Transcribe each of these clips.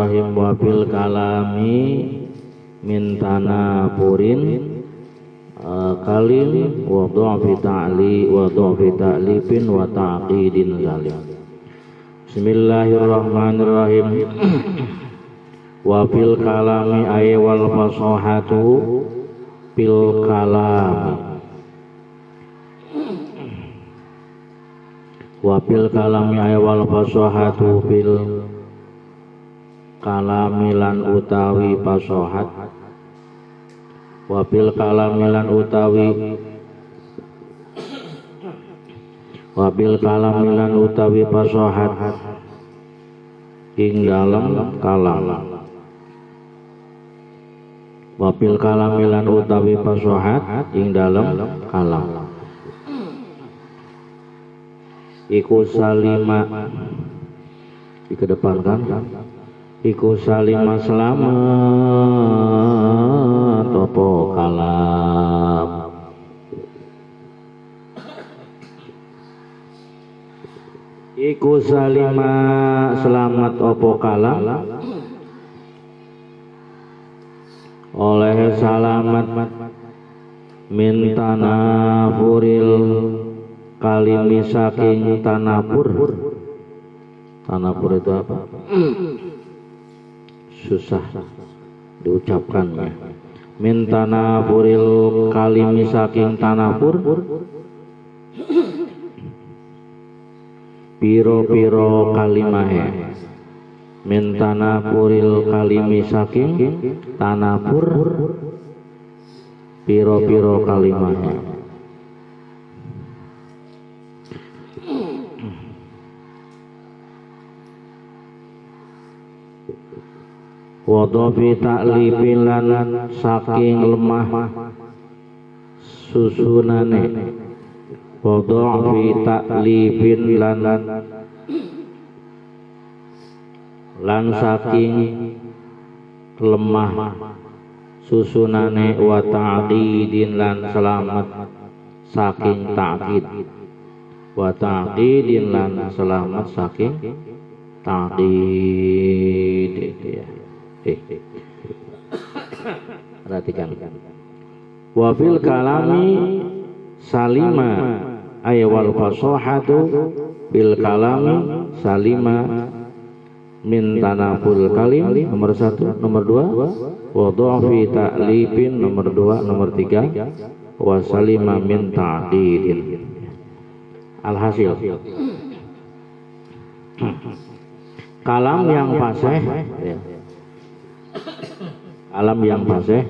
Bismillahirrahmanirrahim. Wa fil kalami min tanaburin kalim wa dha'fi ta'lifin wa ta'qidin zalim. Bismillahirrahmanirrahim. Wa fil kalami ay wal fasahatu fil kalami. Wa fil kalami ay wal fasahatu fil kalami lan utawi fasahat. Wa fil kalami lan utawi fasahat ing dalam kalam. Wa fil kalami lan utawi fasahat ing dalam kalam. Iku salima dikedepankan. Iku salima selamat apa kalam. Iku salima selamat apa kalam. Oleh salamat min tanafuril kalimi saking tanapur. Tanapur itu apa? Susah diucapkannya. Min tanapuril kalimi saking tanapur. Piro-piro kalimahe. Min tanapuril kalimi saking tanapur. Piro-piro kalimahe. Wadhafi ta'lifin lan saking lemah susunane. Wadhafi ta'lifin lan saking lemah susunane. Wa ta'qidin lan selamat saking ta'qid. Wa ta'qidin lan selamat saking ta'qid. Perhatikan. Wa fil kalami salima ay wal fasahatu bil kalami salima min tanaful kalim. Nomor 1, nomor 2 wa dha'fi ta'lifin. Nomor 2, nomor 3 wa salima min ta'didin. Alhasil kalam yang fasih ya. Kalam yang fasih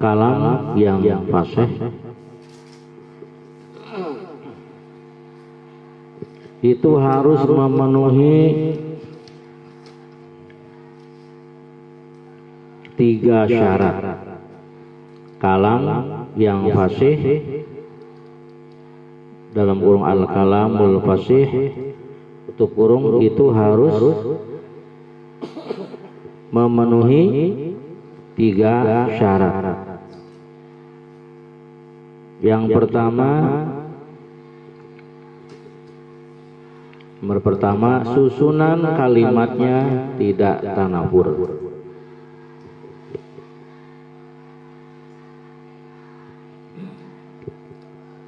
kalam yang fasih itu harus memenuhi 3 syarat. Kalam yang fasih dalam kurung al-kalamul fasih tutup kurung itu harus memenuhi 3 syarat. Yang pertama susunan kalimatnya tidak tanafur.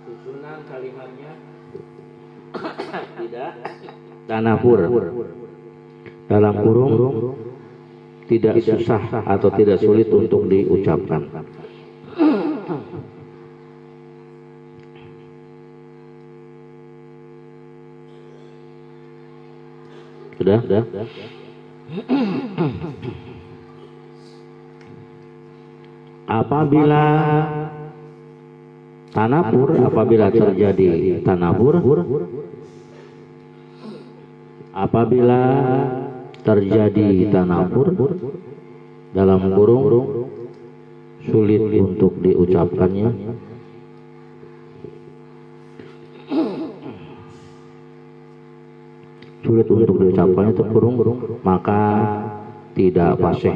Susunan kalimatnya tidak tanafur. Dalam kurung tidak susah atau tidak sulit untuk diucapkan. Sudah? Apabila tanafur, apabila terjadi tanafur, apabila terjadi tanafur dalam kurung sulit untuk diucapkannya, sulit untuk diucapkannya itu kurung, maka tidak fasih,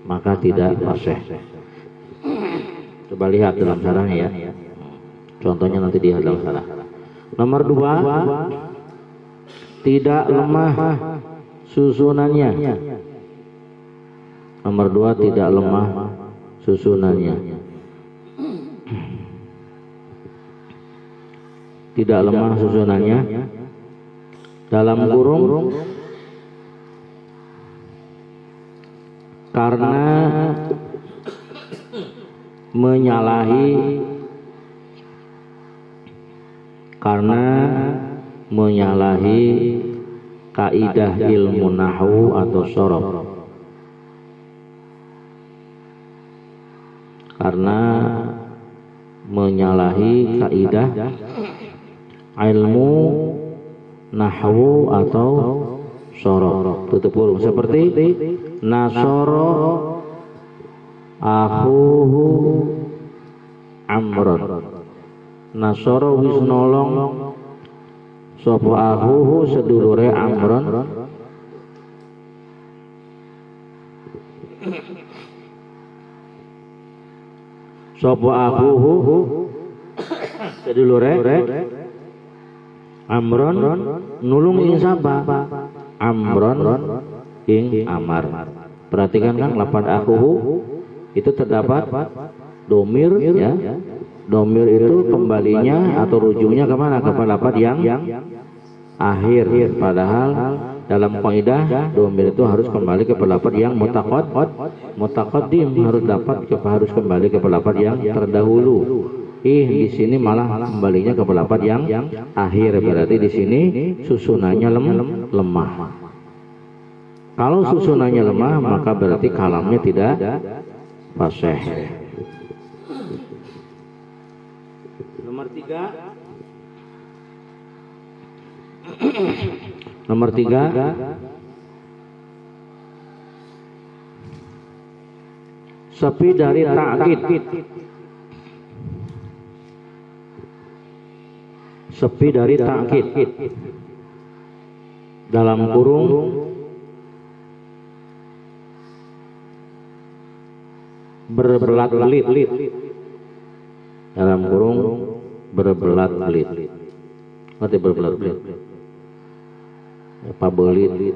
maka tidak fasih. Coba lihat dalam syarahnya ya. Contohnya nanti di dalam syarah. Nomor 2, tidak lemah susunannya. Nomor 2, tidak lemah susunannya. Tidak lemah susunannya. Dalam kurung karena menyalahi kaidah ilmu nahwu atau sorof. Karena menyalahi kaidah ilmu nahwu atau sorof. Tutup kurung. Seperti nasoro akhuhu amron. Nasoro wis nolong sapa akhuhu sedulure Amron. Sapa akhuhu sedulure Amron nulung ing sapa? Amron ing Amar. Perhatikan kan lafaz akhuhu itu terdapat domir ya. Domir itu kembalinya atau rujungnya kemana? Kepada lafaz yang akhir. Padahal dalam kaidah domir itu harus kembali kepada lafaz yang mutaqaddim, harus kembali kepada lafaz yang terdahulu. Di sini malah kembalinya kepada lafaz yang akhir. Berarti di sini susunannya lemah. Kalau susunannya lemah maka berarti kalamnya tidak fasih. Nomor 3 sepi dari ta'kid. Sepi dari ta'kid. Dalam kurung berbelat-belit. Dalam kurung berbelat-belit. Ngerti berbelat-belit? Pabelit,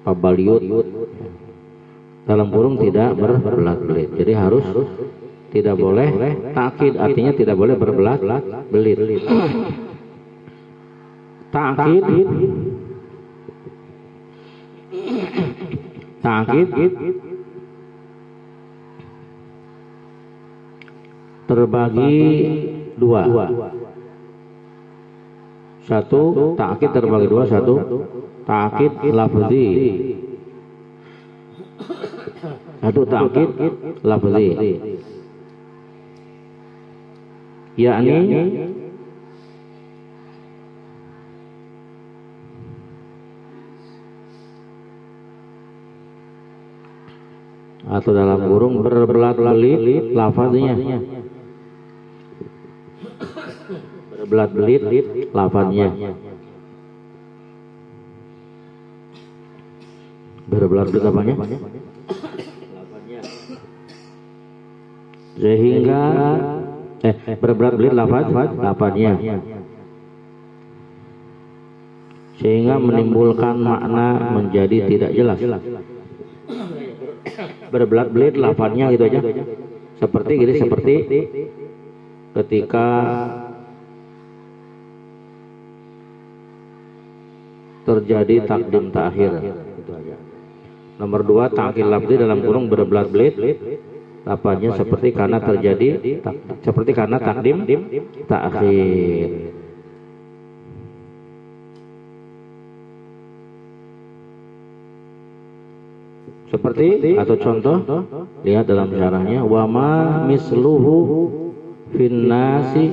pabaliut. Dalam kurung tidak berbelat-belit. Jadi harus tidak boleh ta'kid, artinya tidak boleh berbelat-belit. Ta'kid terbagi 2. Satu, ta'kid terbagi 2. Satu, ta'kid lafzi. Satu, ta'kid lafzi. Yakni atau dalam kurung berbelat-belit lafaznya. Berbelat-belit lafaznya. Berbelat-belit apanya? Sehingga berbelat-belit lafaznya. Sehingga menimbulkan makna menjadi tidak jelas. Berbelat-belit lafaznya gitu aja. Seperti ketika terjadi takdim ta'khir. Itu aja. Nomor 2, ta'kid lafzi dalam kurung berbelat-belit lafaznya seperti karena takdim ta'khir. Seperti atau contoh, lihat dalam syarahnya, wa ma misluhu fin nasi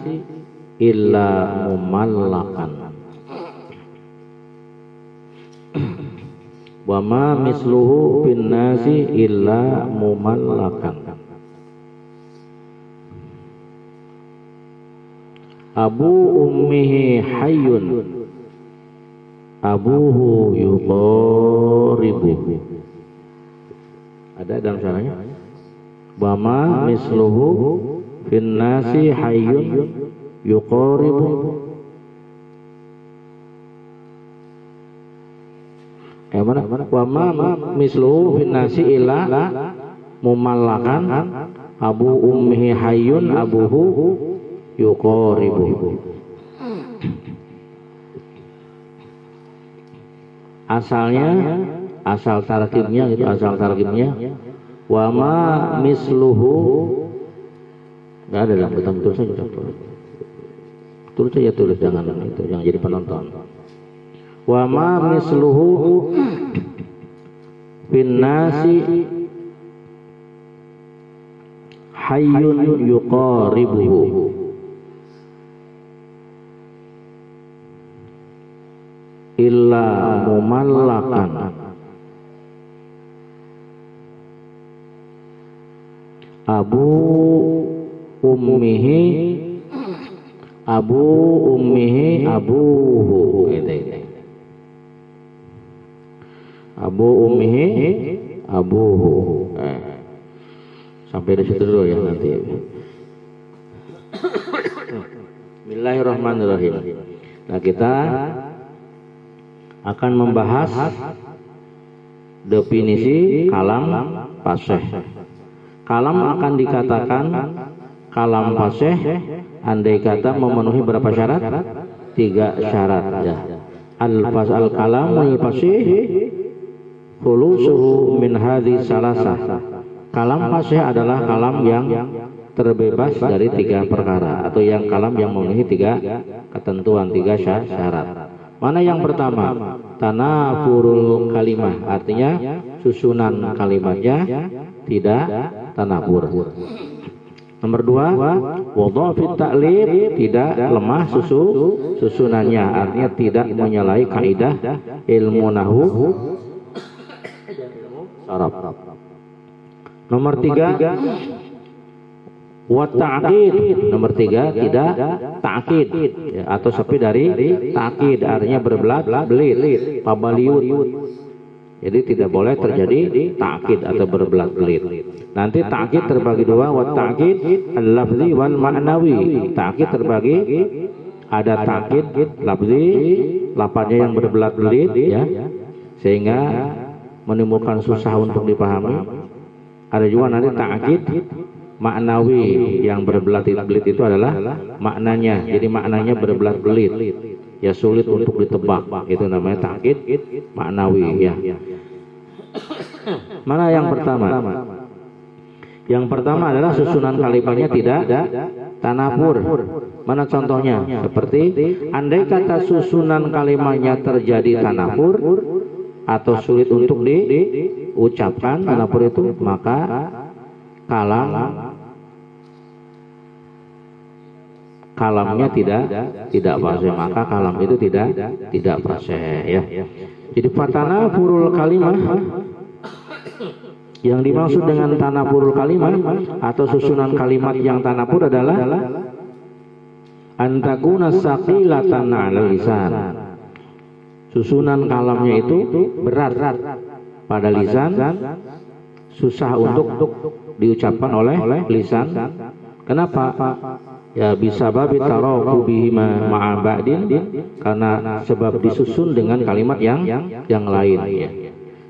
illa mumallakan. Wa ma misluhu fin nasi illa mumallakan. Abu ummihi hayyun abuhu yudharibu. Ada dalam syarahnya. Wa ma misluhu fin nasi hayyun yuqaribu. Bagaimana? Wa ma misluhu fin nasi illa mumallakan abu ummihi hayyun abuhu yuqaribu. Asalnya, asal tarkibnya gitu, asal tarkibnya wa ma misluhu, enggak ada dalam betul saja tulis saja, tulis jangan itu yang jadi penonton. Wa ma misluhu bin nasi hayyun yuqaribuhu. Illa mumallakan abu ummihi abuhu, abu ummihi abuhu. Sampai di situ dulu ya nanti. Bismillahirrahmanirrahim. Nah, kita akan membahas definisi kalam fasih. Kalam akan dikatakan kalam fasih andai kata memenuhi berapa syarat? 3 syarat ya. Al-kalamul fasih khulusuhu min hadhi salasah. Kalam fasih adalah kalam yang terbebas dari 3 perkara, atau yang kalam yang memenuhi 3 ketentuan, 3 syarat. Mana yang pertama? Tanafurul kalimah, artinya susunan kalimatnya tidak tanafur. Nomor 2, wadhafit ta'lib, tidak lemah susunannya, artinya tidak menyalahi kaidah ilmu nahwu arab. Nomor 3, wa ta'qid. Nomor 3, tidak ta'qid ya, atau sepi dari ta'qid, artinya berbelat-belit, pabaliut. Jadi tidak boleh terjadi ta'qid atau berbelat-belit. Nanti ta'qid terbagi 2, wa ta'qid al-lafzi wal ma'nawi. Ta'qid terbagi, ada ta'qid lafzi, lafaznya yang berbelat-belit ya, sehingga menimbulkan susah untuk dipahami. Ada juga nanti ta'qid maknawi, yang berbelat-belit itu adalah maknanya, jadi maknanya berbelat-belit ya, sulit untuk ditebak, itu namanya ta'qid maknawi ya. Mana yang pertama? Yang pertama adalah susunan kalimatnya tidak tanafur. Mana contohnya? Seperti andai kata susunan kalimatnya terjadi tanafur atau sulit untuk diucapkan tanafur itu, maka kalamnya tidak fasih, maka kalam itu tidak fasih ya. Jadi fatanafurul kalimah, yang dimaksud dengan tanafurul kalimah atau susunan kalimat yang tanafur adalah antakuna saqilatan 'alal lisan. Susunan kalamnya itu berat pada lisan, susah untuk diucapkan oleh lisan. Kenapa? Ya bisa babi taraku bihima ma'a ba'din, karena sebab disusun dengan kalimat yang lain ya.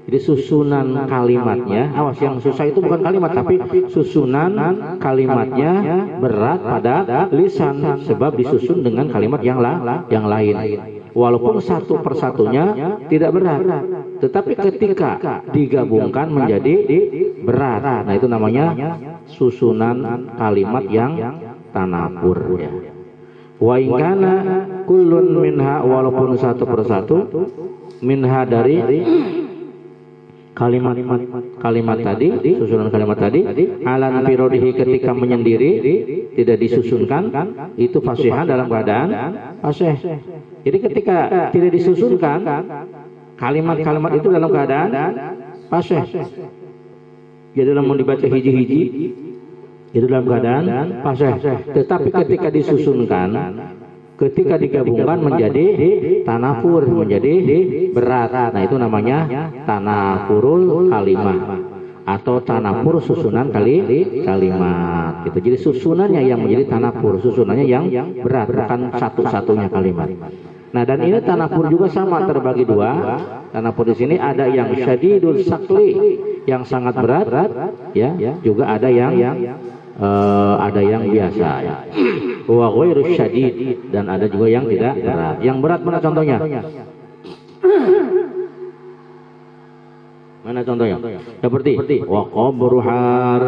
Jadi susunan kalimatnya, awas, yang susah itu bukan kalimat tapi susunan kalimatnya berat pada lisan sebab disusun dengan kalimat yang lain. Walaupun satu persatunya tidak berat, tetapi ketika digabungkan menjadi berat. Nah, itu namanya susunan kalimat yang tanafur ya. Wa in kana kullun minha, walaupun satu persatu minha dari kalimat tadi, susunan kalimat tadi, alan firodihi, ketika menyendiri tidak disusunkan, itu fasihan dalam keadaan fasih. Jadi ketika tidak disusunkan kalimat-kalimat itu dalam keadaan fasih. Jadi dalam dibaca hiji-hiji itu dalam keadaan fasih. Tetapi ketika disusunkan, ketika digabungkan menjadi tanafur, menjadi berat. Nah, itu namanya tanafurul kalimah atau tanafur susunan kalimat. Gitu. Jadi susunannya yang menjadi tanafur, susunannya yang berat, bukan satu-satunya kalimat. Nah, dan ini tanafur juga sama terbagi dua. Tanafur di sini ada yang syadidul sakli, yang sangat berat, ya, juga ada yang biasa, ya. Wa ghairu syadid, dan ada juga yang tidak berat. Yang berat mana contohnya? Mana contohnya? Seperti wa qabruhar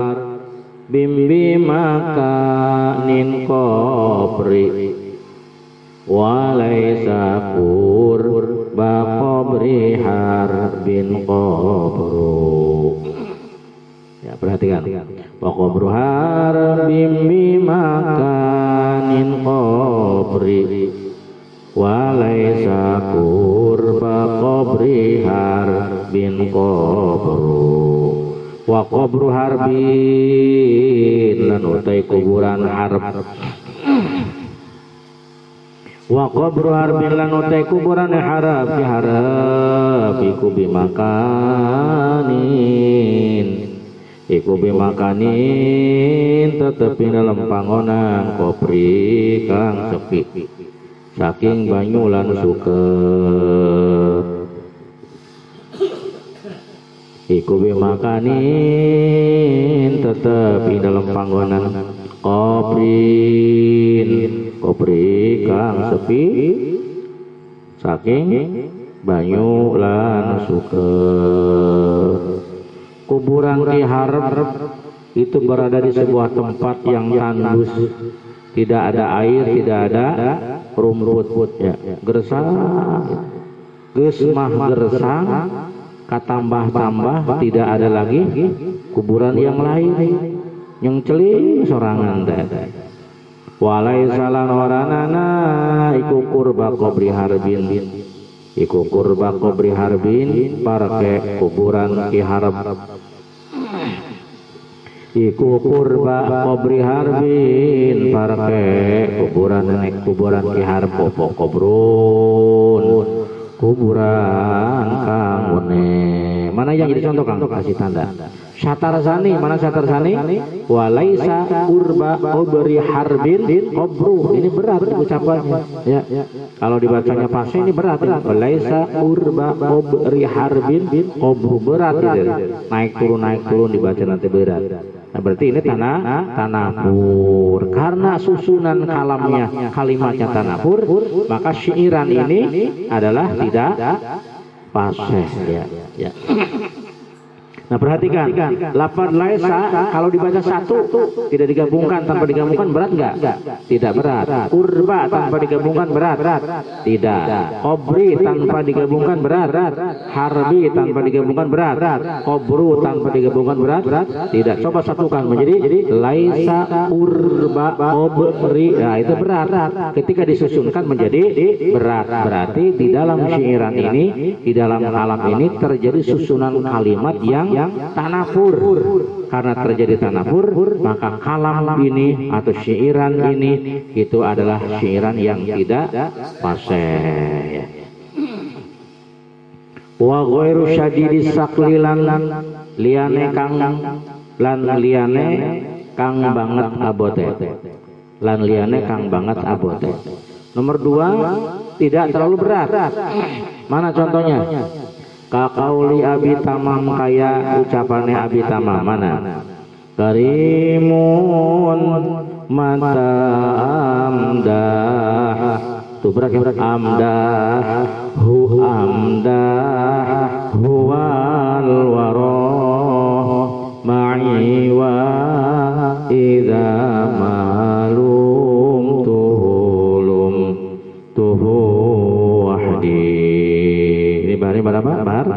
bimbi makanin qabri wa laisa qurba qabri harbin qabru. Ya, perhatikan. Wa qabruhar bimbi makanin qabri wa laisa qurba qabri harbin qabru. Wa qabru harbin lan utai kuburan harb. Wa qabru harbin lan utai kuburan harab fi harab iku bimakanin. Iku bimakanin tetepi dalam panggonan kopri kang sepi saking banyu lan suket. Iku bimakanin tetepi dalam panggonan kopri kang sepi saking banyu lan suket. Kuburan Ki Harb itu berada di sebuah tempat yang tandus, tidak ada air, tidak ada rumput, ya. Gersang, gesmah gersang, katambah-tambah, tidak ada lagi kuburan yang lain, yang celing sorangan teh. Walai salan oranana iku kurba qabri harbin. Iku kurba qabri harbin parke kuburan Ki Harb. Iku kurba qabri harbin parke kuburan Ki Harb popo kuburan kang une. Mana yang jadi contoh Kang? Kasih tanda. Syatar sani, mana syatar sani? Walaisa kurba qabri harbin qabru. Ini berat ucapannya, ya. Kalau dibacanya pasnya ini berat, ya. Walaisa kurba qabri harbin qabru, berat, ya. Naik turun dibaca nanti berat. Nah, berarti ini tanafur. Karena susunan kalimatnya tanafur, maka syairan ini adalah tidak fasih, ya. Nah, perhatikan, lafaz laisa kalau dibaca satu tidak digabungkan, tanpa digabungkan berat enggak? Tidak berat. Kurba tanpa digabungkan berat? Tidak. Qabri tanpa digabungkan berat? Harbi tanpa digabungkan berat? Qabru tanpa digabungkan berat? Tidak. Coba satukan menjadi laisa kurba qabri. Nah, itu berat. Ketika disusunkan menjadi berat. Berarti di dalam syairan ini, di dalam kalam ini terjadi susunan kalimat yang tanafur. Karena terjadi tanafur, maka kalam ini atau syairan ini itu adalah syairan yang tidak fasih. Wa ghairu syadidis sakli lan liyane kang banget abote. Lan liyane kang banget abote. Nomor 2, tidak terlalu berat. Mana contohnya? Kaqauli Abi Tamam, kaya ucapannya Abi Tamam. Mana? Karimun mata amdah. Tuh berat amdah huwal waroh ma'i wa idza malum tuhu wahdi. Ini berapa? Bahar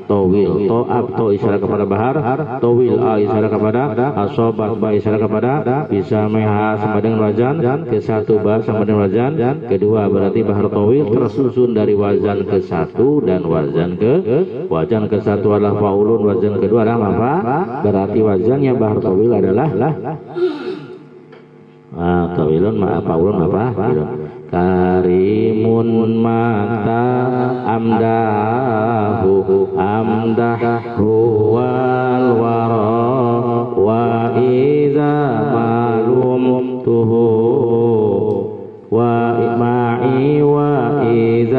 towil, to'ab, to isyarat kepada bahar, towil, a isyarat kepada asobat, ba isyarat kepada bisa meha sama dengan wazan, ke satu ba sama dengan wazan, kedua berarti bahar towil tersusun dari wazan ke satu dan wazan ke satu adalah faulun, wazan kedua adalah apa? Berarti wazannya bahar towil adalah tawilun faulun apa? Karimun mata amdahu wal wara wa idza malum tuhu wa ma'i wa idza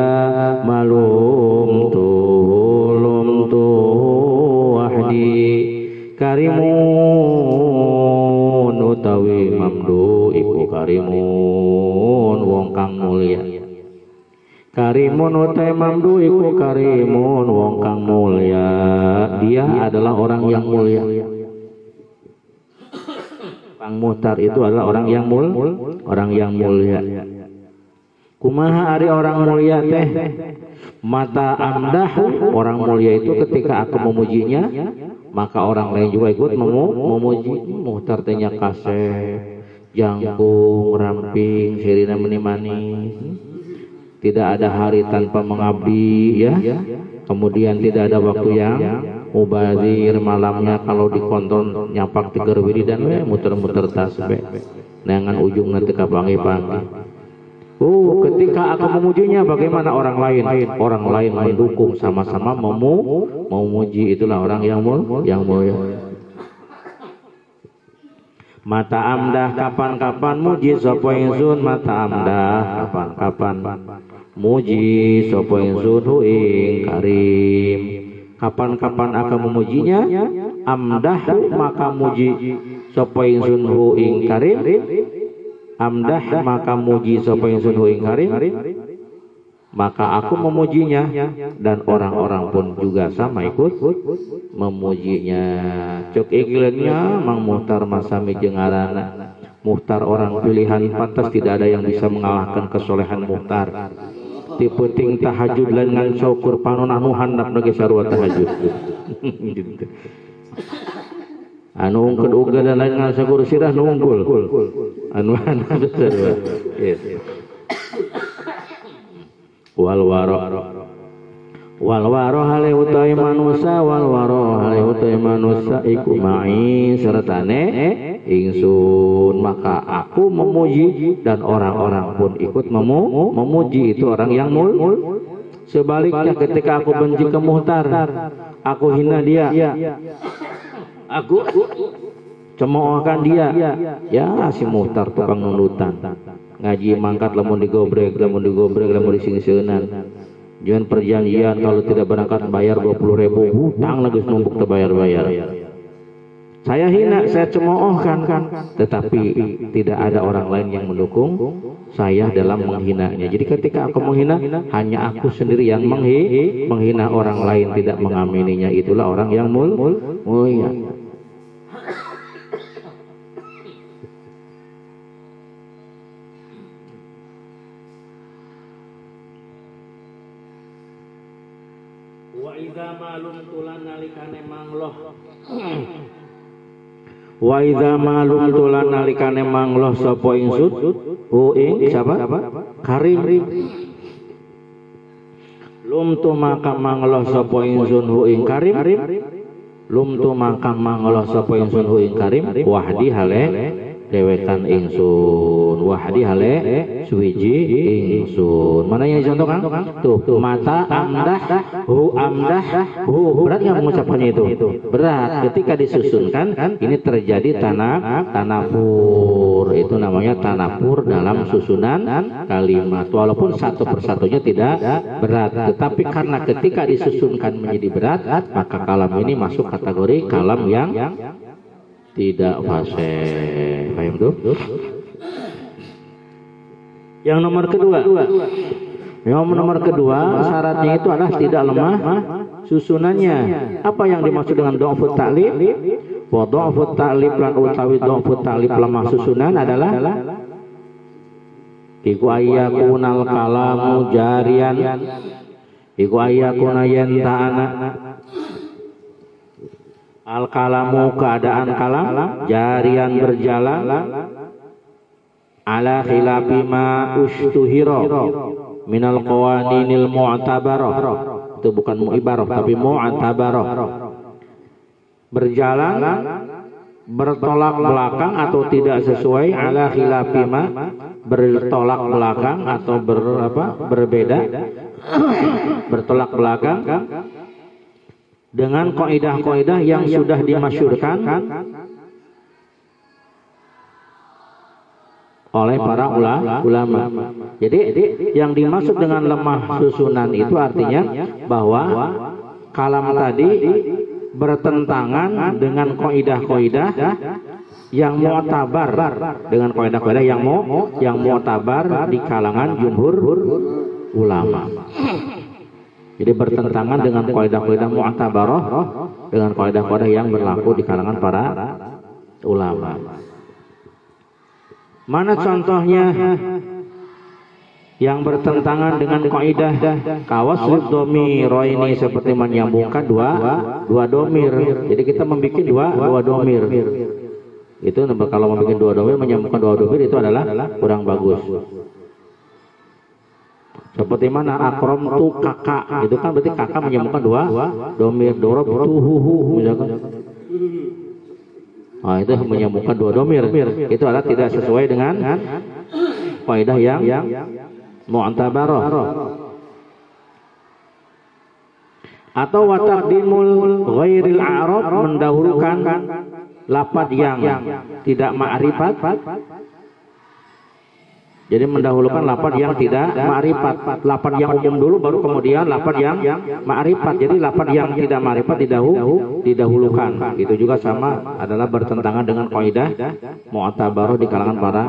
utawi mamdu iku karimun wong kang mulya. Karimun utawi mamdu iku karimun wong kang mulya. Dia adalah orang yang mulia. Kang Muhtar itu adalah orang yang mulia. Kumaha ari orang mulia teh? Mata amdahu, orang mulia itu ketika aku memujinya, maka orang lain juga ikut memuji. Muhtar tanya kasih, jangkung, ramping, sirina menimani. Tidak ada hari tanpa mengabdi, ya. Kemudian tidak ada waktu yang mubazir, malamnya kalau dikonton nyapak tiga wiridan we muter-muter tasbih. Dengan ujung nanti kapangi-pangi. Ketika aku memujinya, bagaimana orang lain? Orang lain mendukung, sama-sama memuji. Itulah orang yang mulia. Mata amdah kapan-kapan muji sapa ingsun, mata amdah kapan-kapan muji sapa ingsun hu ing karim. Kapan-kapan akan memujinya, amdah maka muji sapa ingsun hu ing karim. Amdah maka muji sapa ingsun hu ing karim, maka aku memujinya dan orang-orang pun juga sama ikut memujinya. Cuk iklannya Mang Muhtar Masami jeung ngaranna. Muhtar orang pilihan, pantas tidak ada yang bisa mengalahkan kesolehan Muhtar. Ti penting tahajud lain ngan syukur panon anu handap nage sarua tahajud. Anu ungked uga dan lain ngan syukur sirah nu unggul. Anu handap sarua. Wal waro hale utawi manusia, wal waro hale utawi manusia iku ma'i sertane ingsun, maka aku memuji dan orang-orang pun ikut memuji. Itu orang yang sebaliknya ketika aku benci ke Muhtar, aku hina dia, aku cemoohkan dia, ya si Muhtar tukang nunutan. Ngaji mangkat lamun digobrek, lamun disingseunan. Jangan perjanjian kalau tidak berangkat bayar 20.000, hutang lagi numpuk terbayar-bayar. Saya hina, saya cemoohkan, tetapi tidak ada orang lain yang mendukung saya dalam menghinanya. Jadi ketika aku menghina, hanya aku sendiri yang menghina, orang lain tidak mengamininya. Itulah orang yang mulia. Wa idza malum tulan nalikane mangloh wa idza malum tulan nalikane mangloh sapa ingsun ing sapa karim lum tu maka mangloh sapa ingsun ing karim lum tu maka mangloh sapa ingsun ing karim wahdi hale dewetan ingsun, wahdi hale suwiji ingsun. Mana yang dicontohkan? Tuh, mata amdah hu berat nggak mengucapkannya itu? Berat. Ketika disusunkan, ini terjadi tanapur. Itu namanya tanapur dalam susunan kalimat. Walaupun satu persatunya tidak berat, tetapi karena ketika disusunkan menjadi berat, maka kalam ini masuk kategori kalam yang tidak fasih. Paham tuh? Yang nomor kedua, syaratnya itu adalah tidak lemah susunannya. Apa yang dimaksud dengan dha'fut ta'lib? Wa dha'fut ta'lib lan utawi dha'fut ta'lib lemah susunan adalah iku ayyakunal kalamu jarian, iku ayyakuna yanta'ana al kalamu keadaan kalam jarian berjalan ala khilafi ma ushtuhira minal qawaninil mu'tabarah. Itu bukan mu'ibarah tapi mu'tabarah. Berjalan bertolak belakang atau tidak sesuai, ala khilafi ma bertolak belakang atau berbeda bertolak belakang dengan kaidah-kaidah yang sudah dimasyhurkan oleh para ulama. Jadi yang dimaksud dengan lemah susunan itu artinya bahwa kalam tadi bertentangan dengan kaidah-kaidah yang mu'tabar dengan kaidah-kaidah yang mu'tabar di kalangan jumhur ulama. Jadi bertentangan dengan kaidah-kaidah mu'tabarah dengan kaidah-kaidah yang berlaku di kalangan para ulama. Mana contohnya yang bertentangan dengan kaidah kawaslid dhamir ini, seperti menyambungkan dua dhamir. Jadi kita membuat dua dhamir. Itu kalau membuat dua dhamir, menyambungkan dua dhamir itu adalah kurang bagus. Seperti mana akramtu kakak, itu kan berarti kakak menyambungkan dua dhamir. Darabtuhu misalkan. Nah, itu menyambungkan dua dhamir. Itu adalah tidak sesuai dengan kaidah yang mu'tabarah. Atau wa taqdimul ghairil a'rab, mendahulukan lafaz yang tidak ma'rifat. Jadi mendahulukan lafaz yang tidak ma'rifat. Lafaz yang umum dulu baru kemudian lafaz yang ma'rifat. Jadi lafaz yang tidak ma'rifat didahulukan. Itu juga sama, adalah bertentangan dengan kaidah mu'tabarah di kalangan para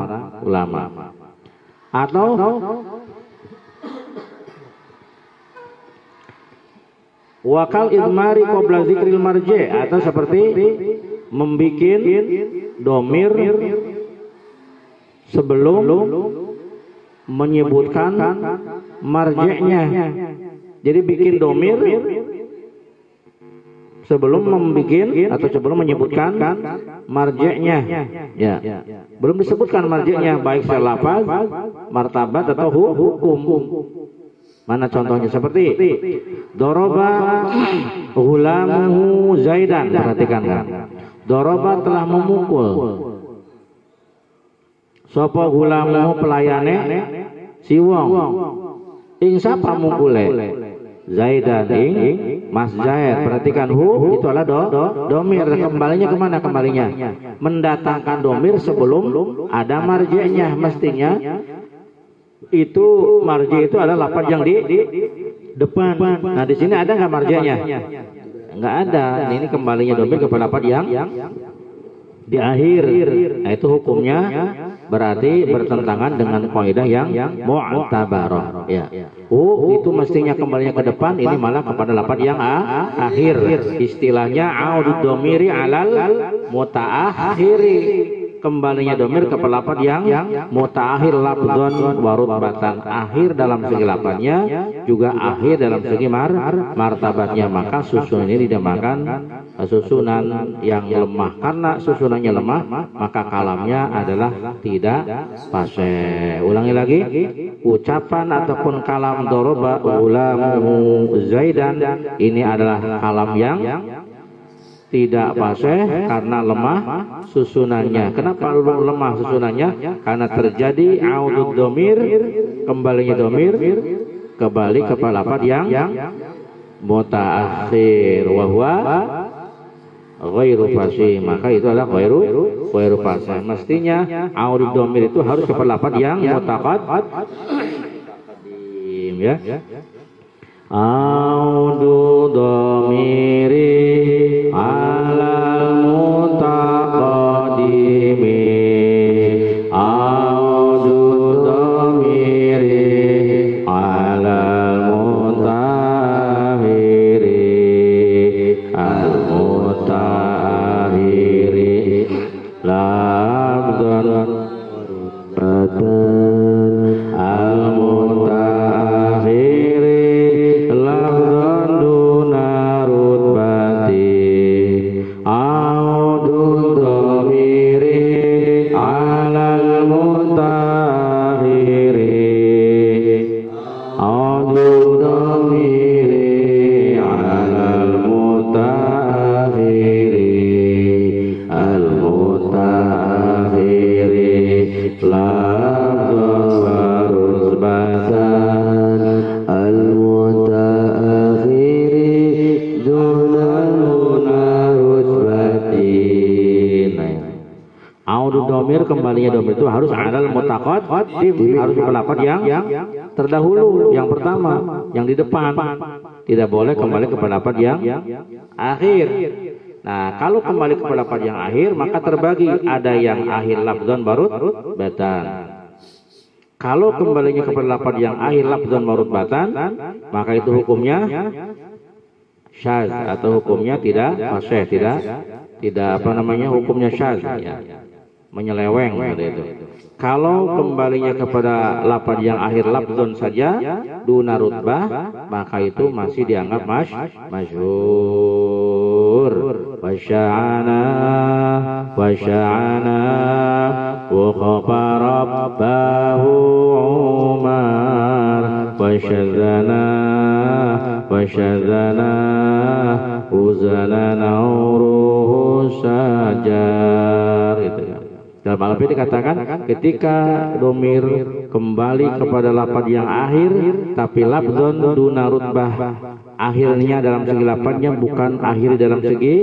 ulama. Atau wakal idmari qabla zikril marji', atau seperti membikin domir sebelum menyebutkan marji'nya. Jadi bikin domir sebelum membikin atau sebelum menyebutkan marji'nya. Ya. Belum disebutkan marji'nya, baik secara lafaz, martabat atau hukum. Mana contohnya? Seperti Doroba ghulamuhu Zaidan. Perhatikan kan. Doroba telah memukul. Sapa ghulamuhu pelayane si wong. Ing sapa mukule? Zaidan ing Mas Zaid. Perhatikan itu adalah domir. Kembalinya kemana kembalinya? Mendatangkan domir sebelum ada marji'nya. Mestinya itu marji itu adalah lafaz yang di depan. Nah di sini ada nggak marji'nya? Nggak ada. Ini kembalinya domir kepada lafaz yang di akhir. Nah itu hukumnya berarti bertentangan dengan kaidah yang mu'tabarah. Ya. Itu mestinya kembalinya ke depan, ini malah kepada lafaz yang akhir. Istilahnya audud domiri alal mutaakhiri. Kembalinya domir ke lafaz yang mutaakhir, lafdzon warutbatan, akhir dalam segi lafaznya, juga akhir dalam segi martabatnya. Maka susunan ini dinamakan susunan yang lemah. Karena susunannya lemah, maka kalamnya adalah tidak fasih. Ulangi lagi, ucapan ataupun kalam doroba ulamu Zaidan ini adalah kalam yang tidak fasih karena lemah susunannya. Kenapa lemah susunannya? Karena terjadi audud domir, kembalinya domir kembali kepada lafaz yang mutaakhir, wa huwa ghairu fasih. Maka itu adalah ghairu fasih. Mestinya audud domir itu harus kepada lafaz yang mutaqaddim, ya. Audud domiri alal mutaqaddimi, audud domiri alal mutaakhiri, al mutaakhiri lafdzan batan, al mutaakhiri lafdzan duna rutbati, audud domiri alal mutaakhiri, audud domiri alal mutaakhiri, al mutaakhiri lafdzan warusbatan, al mutaakhiri duna rutbatin. Audud domir, kembalinya domir itu harus alal mutaqaddim, harus lafaz yang terdahulu, yang pertama, yang di depan. Tidak boleh kembali kepada lafaz yang akhir. Nah, kalau kembali kepada lafaz yang akhir maka terbagi, ada yang akhir lafzan marut batan. Kalau kembalinya kepada lafaz yang akhir lafzan marut batan, maka itu hukumnya syadz atau hukumnya tidak fasih, tidak apa namanya, hukumnya syadz ya, menyeleweng seperti itu. Kalau kembalinya kepada lafaz yang akhir lafzan saja duna rutbah, maka itu masih dianggap masyhur. Wasya'ana wa khafa rabbahu Umar wa syadzana uzana nauruhu sajar. Itu ya. Dalam Al-Fatihah dikatakan ketika domir kembali kepada lafaz yang akhir tapi lafzon duna rutbah, akhirnya dalam segi lafaznya bukan akhir dalam segi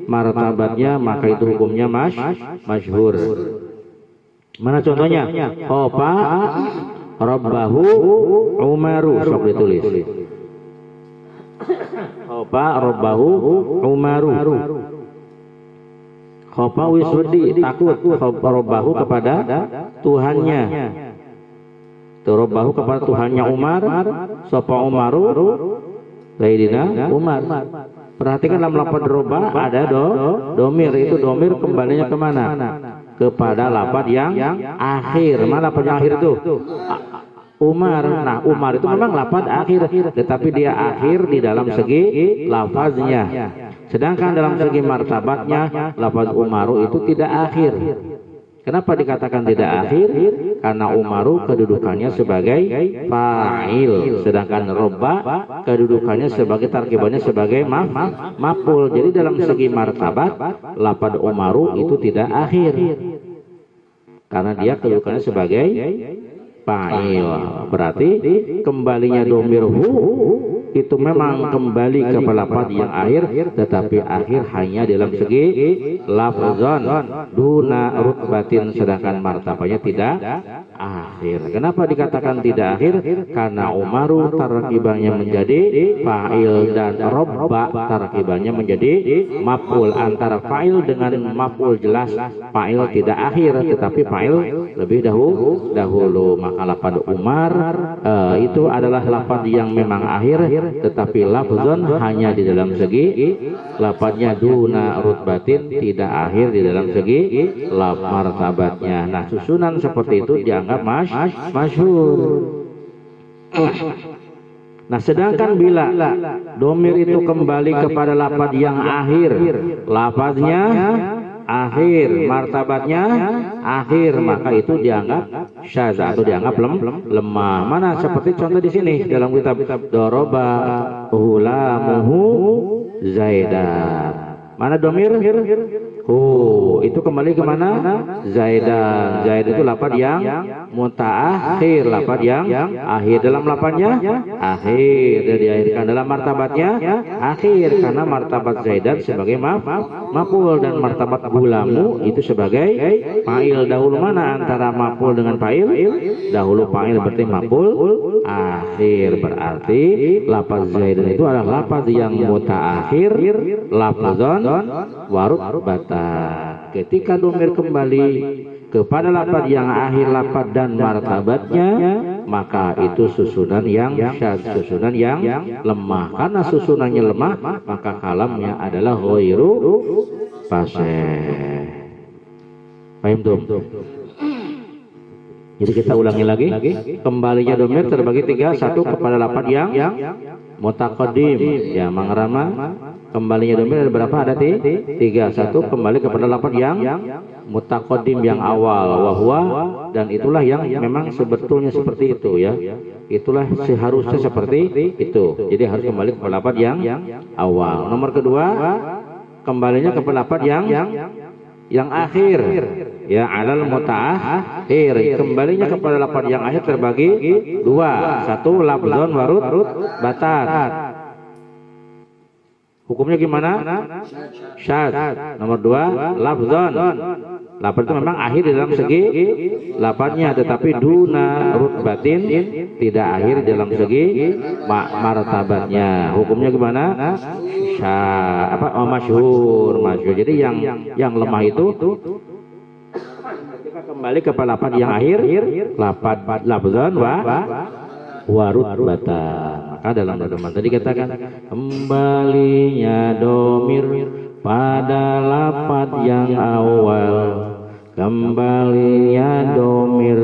martabatnya, maka itu hukumnya masyhur. Mana contohnya? Khofa rabbahu Umaru, sok ditulis. Khofa rabbahu Umaru. Khofa wiswadi, takut, khofa rabbahu kepada Tuhannya. Rabbahu kepada Tuhannya Umar, sapa Umaru Sayyidina Umar. Perhatikan dalam lafaz roba ada domir, itu domir kembalinya kemana? Kepada lafaz yang akhir. Mana lafaz yang akhir itu? Umar. Nah, Umar itu memang lafaz akhir, tetapi dia akhir di dalam segi lafaznya. Sedangkan dalam segi martabatnya lafaz Umaru itu tidak akhir. Kenapa dikatakan tidak akhir? Karena Umaru kedudukannya sebagai fa'il, sedangkan robba kedudukannya sebagai tarkibannya sebagai maf'ul. Jadi dalam segi martabat lafaz Umaru itu tidak akhir karena dia kedudukannya sebagai fa'il. Berarti kembalinya domir hu itu memang kembali ke lafaz yang akhir, tetapi akhir hanya dalam segi lafzan duna rutbatin, sedangkan martabatnya tidak akhir. Kenapa dikatakan tidak akhir? Karena Umaru tarkibannya menjadi fa'il dan robba tarkibannya menjadi maf'ul. Antara fa'il dengan maf'ul jelas fa'il tidak akhir, tetapi fa'il lebih dahulu. Maka lafaz Umar itu adalah lafaz yang memang akhir, tetapi lafzon hanya di dalam segi lafaznya duna rutbatin, tidak akhir di dalam segi martabatnya. Nah, susunan seperti itu dianggap masyhur. Nah, sedangkan bila domir itu kembali kepada lafaz yang akhir, lafaznya akhir, martabatnya akhir, maka itu dianggap syadz atau dianggap lemah. Mana seperti contoh di sini dalam kitab Doroba Hulamuhu Zaidan. Mana domir? Itu kembali ke mana? Zaidan. Zaid itu lafaz yang mutaakhir, lafaz yang akhir. Dalam lafaznya akhir, dan diakhirkan dalam martabatnya akhir, karena martabat Zaidan sebagai maf'ul dan martabat gulamu itu sebagai fa'il. Dahulu mana antara maf'ul dengan fa'il? Dahulu fa'il berarti maf'ul akhir. Berarti lafaz Zaidan itu adalah lafaz yang mutaakhir, lafazon warut bata. Ketika domir kembali kepada lafaz yang akhir lafaz dan martabatnya, maka itu susunan yang syadz, susunan yang lemah. Karena susunannya lemah, maka kalamnya adalah ghairu fasih. Paham tuh? Jadi kita ulangi lagi. Kembalinya domir terbagi tiga. Satu kepada lafaz yang mutaqaddim, ya mangrama. Kembalinya domir ada berapa? Ada tiga. Satu kembali kepada lafaz yang mutaqaddim, yang awal, wahwa, dan itulah yang memang sebetulnya seperti itu ya. Itulah seharusnya seperti itu. Jadi harus kembali kepada lafaz yang awal. Nomor kedua, kembalinya kepada lafaz yang akhir, ya, alal mutaakhir. Kembalinya kepada lafaz yang akhir terbagi dua. Satu lafzon warut batan. Hukumnya gimana? Syadz. Nomor dua lafzon Lapad itu memang akhir di dalam segi lapatnya, tetapi duna rutbatin tidak akhir di dalam segi martabatnya. Hukumnya gimana? Masyhur. Jadi yang lemah itu kita kembali kepada lapad yang akhir, lapad lafzan wa rutbatan. Maka dalam ragaman tadi katakan kembalinya domir pada lapad yang awal, kembalinya domir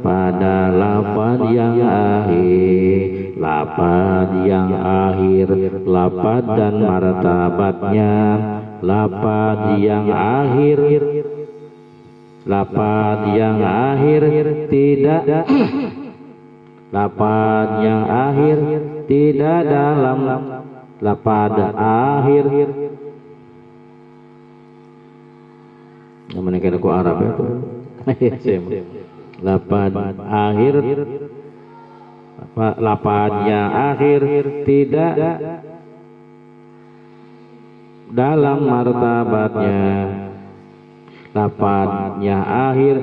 pada lapad yang akhir, lapad yang akhir, lapad dan martabatnya, lapad yang akhir, lapad yang akhir tidak lapad yang akhir tidak dalam lapad akhir. Namanya kena ku Arab itu. Lapad akhir, lapatnya akhir tidak dalam martabatnya, lapatnya akhir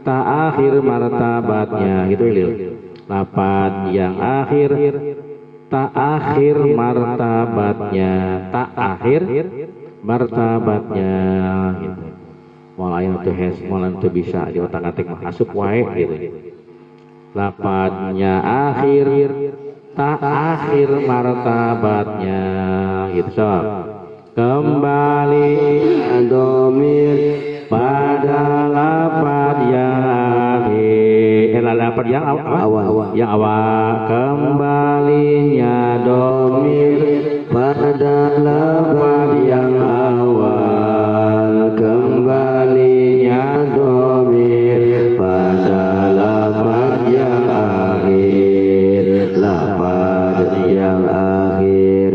tak akhir martabatnya. Gitu Lil. Lapad yang akhir tak akhir martabatnya, tak akhir martabatnya. Gitu. Mulai itu mulai itu bisa di otak-atik masuk wae gitu. Lapadnya akhir tak akhir martabatnya gitu sob. Kembali domir pada lapad yang akhir, lapad yang awal, yang awal. Kembalinya domir pada lapad yang awal, kembalinya domir pada lapad yang akhir, lapad yang akhir,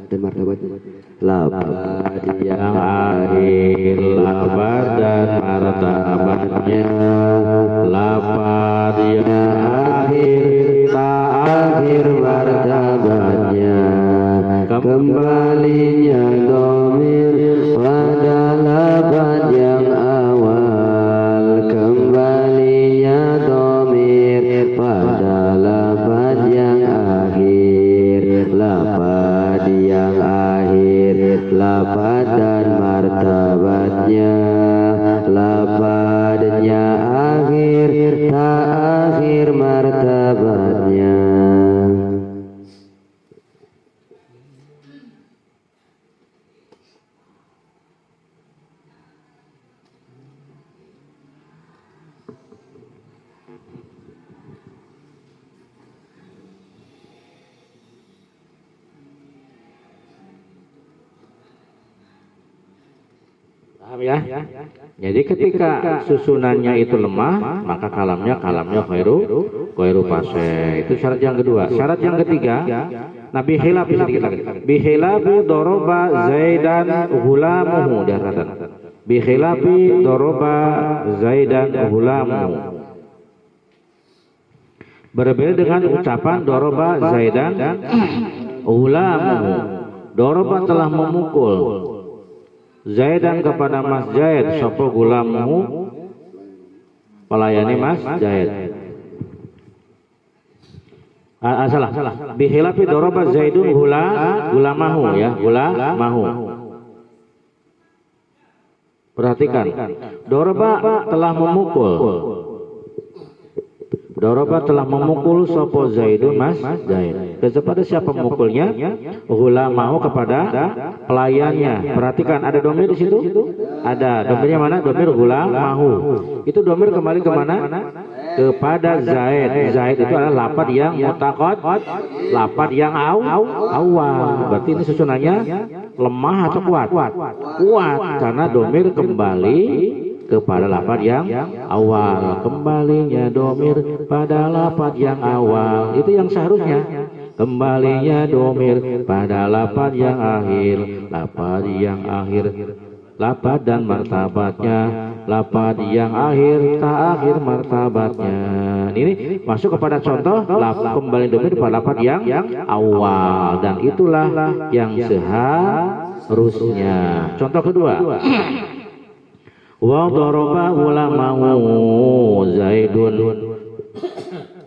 dan martabatnya, lapad yang akhir, lapad dan martabatnya, lapad yang akhir, tak akhir martabatnya. Kembalinya domir pada lapad yang awal, kembalinya domir pada lapad yang akhir, lapad yang akhir, lapad dan martabatnya, lapadnya akhir, tak akhir martabatnya. Paham ya? Jadi ketika susunannya itu lemah, maka kalamnya khairu fase. Itu syarat yang kedua. Syarat yang ketiga, Nabi khilaf sedikit lagi. Bi khilafi doroba Zaidan ghulamuhu diaratan. Bi khilafi doroba Zaidan ghulamuhu. Berbeda dengan ucapan doroba Zaidan ghulamuhu. Doroba telah memukul Zaidan kepada Mas Zaid, sopo gulamuhu, pelayani Mas Zaid. Salah. Bihilafi doroba Zaidun gulamahu ya, gulamahu. Perhatikan, doroba telah memukul. Doroba telah memukul sopo Zaidun Mas Zaid. Kepada siapa memukulnya? Gulamahu, kepada pelayannya. Perhatikan, ada domir di situ? Ada. Domirnya mana? Domir gulamahu. Itu domir kembali kemana? Kepada Zaid. Zaid itu adalah lapad yang mutakot, lapad yang awal. Berarti ini susunannya lemah atau kuat? Kuat, karena domir kembali kepada lapad yang awal. Kembalinya domir pada lapad yang awal, itu yang seharusnya. Kembalinya domir pada lapad yang akhir, lapad yang akhir, lapad dan martabatnya, lapad yang akhir, tak akhir martabatnya. Ini masuk kepada contoh kembali domir pada lapad yang awal, dan itulah yang seterusnya. Contoh kedua, wa daraba ulamau Zaidun,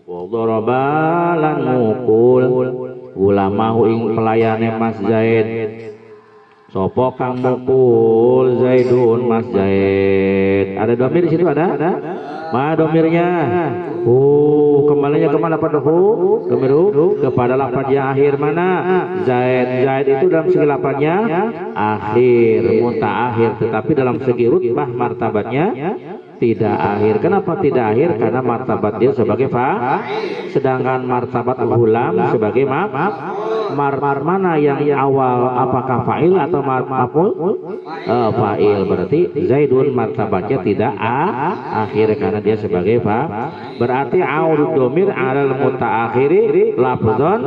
wa daraba lan mukul ulamau ing pelayane Mas Zaid. Sopo kang mukul Zaidun Mas Zaid. Ada domir di situ ada? Mana domirnya? Kembalinya kemana pada domir kepada lafaz yang akhir mana? Zaid. Zaid itu dalam segi lafaznya akhir, mutaakhir, tetapi dalam segi rutbah martabatnya tidak akhir. Kenapa tidak akhir? Karena martabat dia sebagai sedangkan martabat hulam sebagai mana yang awal, apakah fa'il atau maf'ul? Fa'il. Berarti Zaidun martabatnya tidak akhir karena dia sebagai berarti aurud domir alal mutaakhiri lafzon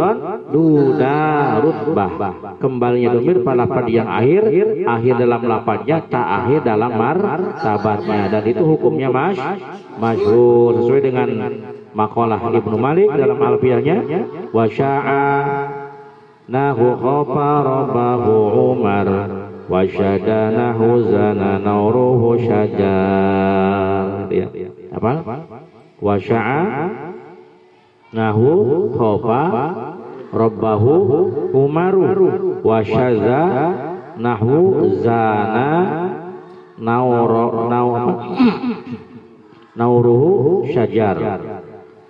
duna rutbah. Kembalinya domir pada lafaz yang akhir dalam lafaznya, tak akhir dalam martabatnya, dan itu hukumnya masyhur sesuai dengan maqalah Ibnu Malik dalam alfiyahnya. Wa sya'a nahu khafa rabbahu Umar wa syadanahu zana nauruhu syajar. Apa? Wa sya'a nahu khafa rabbahu Umaru wa syadza nahu zana nauruhu syajar.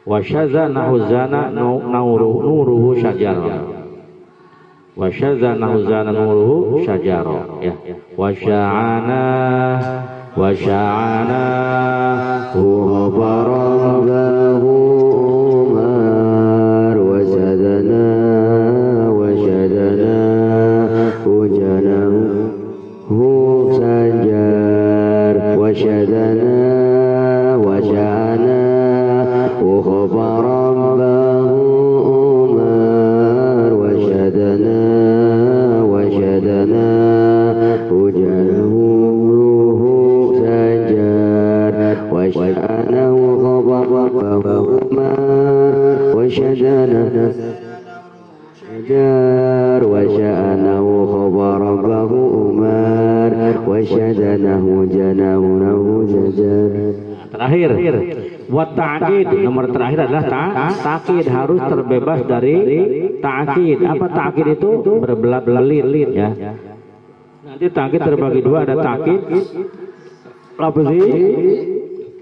Wa syadza nahu zana nauruhu syajar. Wa syadza nahu zana nauruhu syajar. Ya. Wa sya'ana huwabarandahu Umar wa syadana hujanahu sajar wa syadana huwabarandahu Umar wa syadana hujanahu وشأنه خبره عمر وشجنه شجار وشأنه خبره عمر وشجنه جنونه شجار. Terakhir, buat ta'kid, nomor terakhir adalah ta'kid, harus terbebas dari ta'kid. Apa ta'kid itu? Berbelit-belit ya. Nanti ta'kid terbagi dua, ada ta'kid lafzi.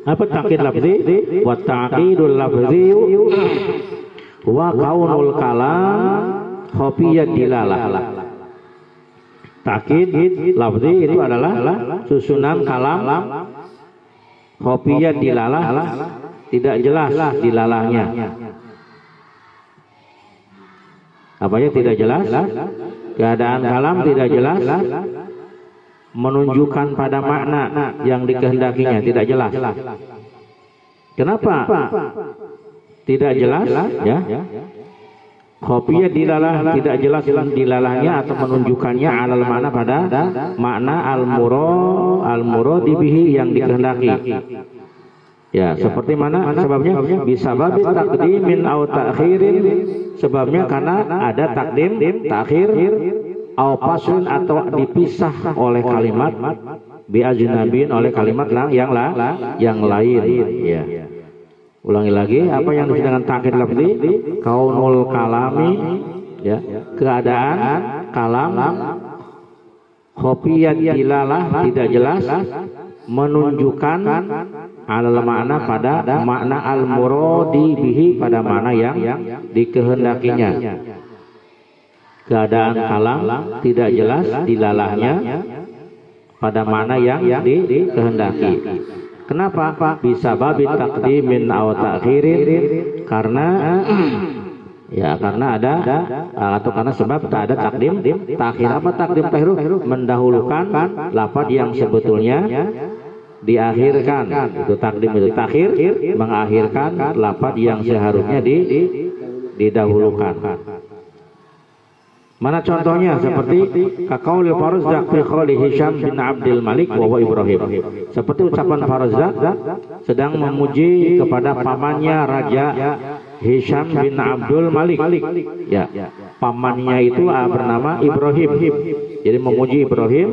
Apa ta'kid lafzi? Wa ta'kidul lafzi wa kaunul kalam khafiyad dilalah. Ta'kid lafzi itu adalah susunan kalam khafiyad dilalah, tidak jelas dilalahnya. Apanya tidak jelas? Keadaan kalam tidak jelas, menunjukkan pada makna yang dikehendakinya tidak jelas. Kenapa tidak jelas? Ya, khafiyah dilalah, tidak jelas dilalahnya atau menunjukkannya alal makna pada makna al-muradi bihi yang dikehendaki. Ya, seperti mana sebabnya? Bisa babi takdimin au ta'khirin, sebabnya karena ada takdim, takhir, au pasun atau dipisah oleh kalimat bi ajnabin, oleh kalimat yang lain. Ya. Ulangi lagi, apa yang disebut dengan takhir lafzi? Kaunul kalami, ya, keadaan kalam khafiyat dilalah, tidak jelas, menunjukkan alal makna pada makna al-muradi bihi, pada makna yang dikehendakinya. Keadaan kalam tidak jelas dilalahnya pada makna yang dikehendaki. Kenapa? Bisa babi takdimin atau ta'khirin, karena ya karena ada atau karena sebab tak ada takdim takhir. Apa takdim takhir? Mendahulukan lafaz yang sebetulnya diakhirkan. Itu takdim, itu takhir, mengakhirkan lafaz yang seharusnya didahulukan. Mana contohnya? Seperti kaqaulil Farazdak fi qawli Hisham bin Abdul Malik wa Ibrahim. Seperti ucapan Farazdak sedang memuji kepada pamannya Raja Hisham bin Abdul Malik. Ya, pamannya itu bernama Ibrahim. Jadi memuji Ibrahim,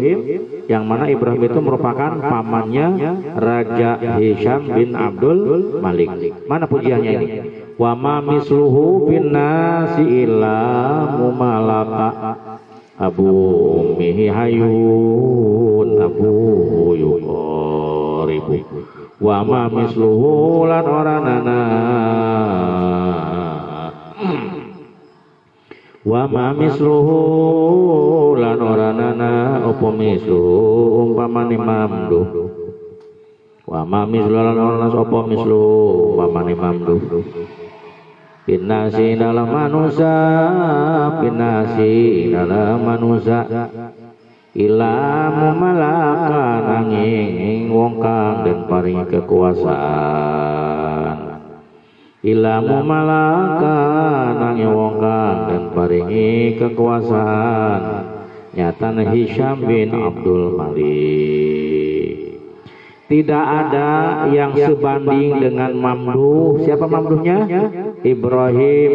yang mana Ibrahim itu merupakan pamannya Raja Hisham bin Abdul Malik. Mana pujiannya ini? Wa ma misluhu bin nasi illa mumalaka Abu ummihi hayun Abu yuqaribu wa ma misluhu lan oranana wa ma misluhu lan oranana apa misluhu umpamane mamduh wa ma misluhu lan oranana apa misluhu umpamane mamduh binasi dalam manusia binasi dalam manusia ilamu malaka nanging wong kang den paringi kekuasaan ilamu malaka nanging wong kang den paringi kekuasaan nyatane Hisham bin Abdul Malik. Tidak ada yang sebanding dengan mamduh. Siapa mamduhnya? Ibrahim.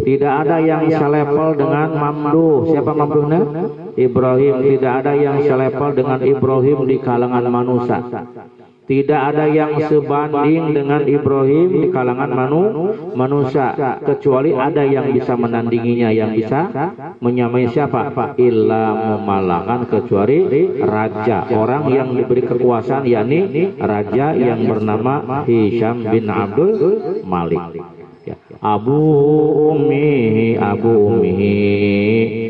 Tidak ada yang selevel dengan mamduh. Siapa mamduhnya? Ibrahim. Tidak ada yang selevel dengan Ibrahim di kalangan manusia. Tidak ada yang sebanding dengan Ibrahim di kalangan manusia, kecuali ada yang bisa menandinginya, yang bisa menyamai siapa? Illa memalakan, kecuali raja, orang yang diberi kekuasaan, yakni raja yang bernama Hisham bin Abdul Malik. Abu ummi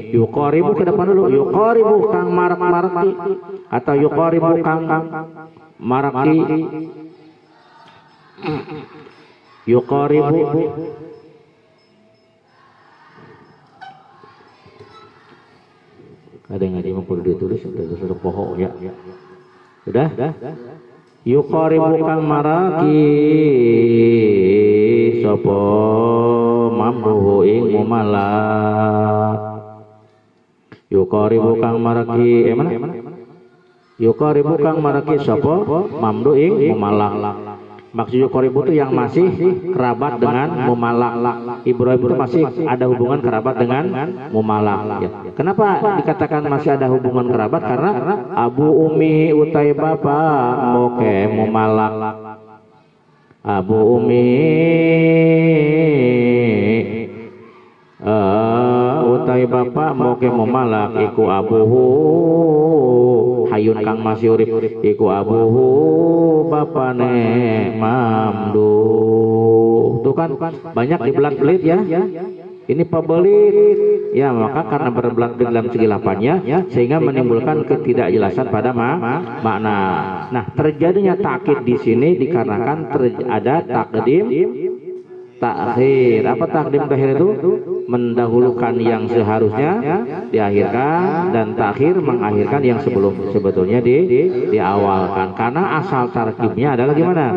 yuqaribu, ke depan dulu, yuqaribu kang marak-maraki atau yuqaribu kang maraki yuqaribu ada yang ngaji perlu ditulis sudah pohon ya sudah yuqaribu kang maraki sapa mamruhu ing mumalak yuqaribu kang maraki mana yuqaribu kang maraki sapa mamdu ing mumalak. Maksud yuqaribu itu yang masih kerabat dengan mumalak. Ibrahim itu masih ada hubungan kerabat dengan mumalak ya. Kenapa dikatakan masih ada hubungan kerabat? Karena Abu Umi utai bapak moke mumalak. Abu Umi utai bapak moke mumalak iku abuhu hayun kang masih urip iku abuhu bapane mamduh. Tuh kan banyak dibelat-belit ya. Ini pebelit ya, maka karena berbelat-belit dalam segi lapannya sehingga menimbulkan ketidakjelasan pada makna. Nah, terjadinya takkid di sini dikarenakan ada takdim takhir. Apa takdim takhir itu? Mendahulukan yang seharusnya diakhirkan dan takhir mengakhirkan yang sebetulnya diawalkan. Karena asal tarkibnya adalah gimana?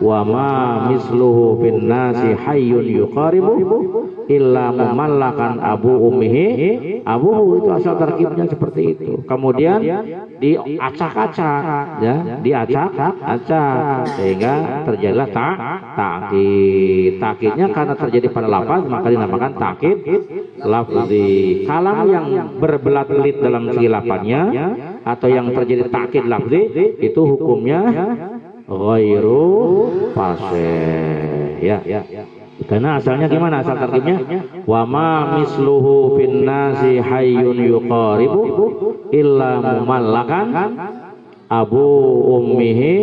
Wa ma misluhu bin nasi hayyun yuqaribu illa mumallakan abu ummihi abuhu. Itu asal tarkibnya seperti itu. Kemudian diacak-acak ya, diacak-acak sehingga terjadilah takkid. Takkidnya karena terjadi pada lafaz maka dinamakan takkid lafzi. Kalam yang berbelat-belit dalam segi lafaznya atau yang terjadi takkid lafzi itu hukumnya ghairu fasih ya. Karena asalnya gimana asal tarkibnya? Wa ma misluhu fin nasi hayyun yuqaribu illa mumallakan abu ummihi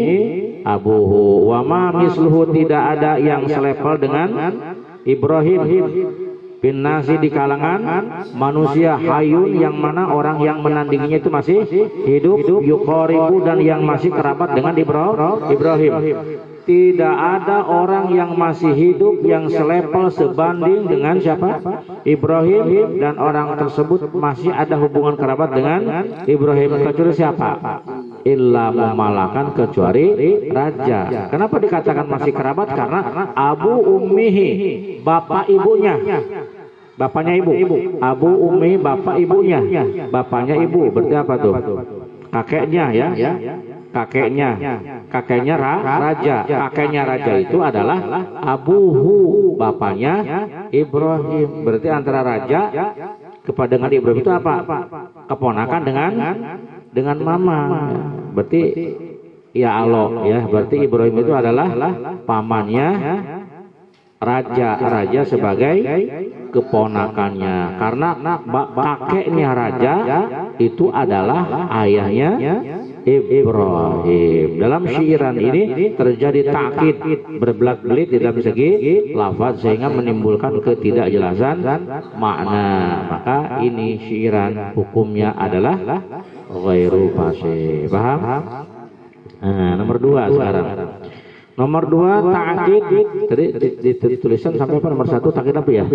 abuhu. Wa ma misluhu, tidak ada yang selevel dengan Ibrahim bin nasi di kalangan manusia hayun yang mana orang yang menandinginya itu masih hidup yuqaribu dan yang masih kerabat dengan Ibrahim. Tidak ada orang yang masih hidup yang selevel sebanding dengan siapa? Ibrahim, dan orang tersebut masih ada hubungan kerabat dengan Ibrahim, kecuali siapa? Illa memalakan, kecuali raja. Kenapa dikatakan masih kerabat? Karena abu ummihi, bapak ibunya. Bapaknya ibu. Abu ummi, bapak ibunya. Bapaknya ibu, berarti apa tuh? Kakeknya ya. kakeknya raja. Kakeknya raja itu adalah abuhu, bapaknya Ibrahim. Berarti antara raja kepada dengan Ibrahim itu apa? Keponakan dengan mama. Berarti ya Allah ya. Berarti Ibrahim itu adalah pamannya raja sebagai keponakannya. Karena kakeknya raja itu adalah ayahnya Ibrahim. Dalam syairan ini terjadi takkid berbelat-belit di dalam segi lafaz sehingga menimbulkan ketidakjelasan makna. Maka ini syairan hukumnya adalah ghairu fasih. Paham? Nah, nomor 2 sekarang. Nomor 2 takkid. Tadi ditulisan sampai apa nomor 1 takkid apa ya?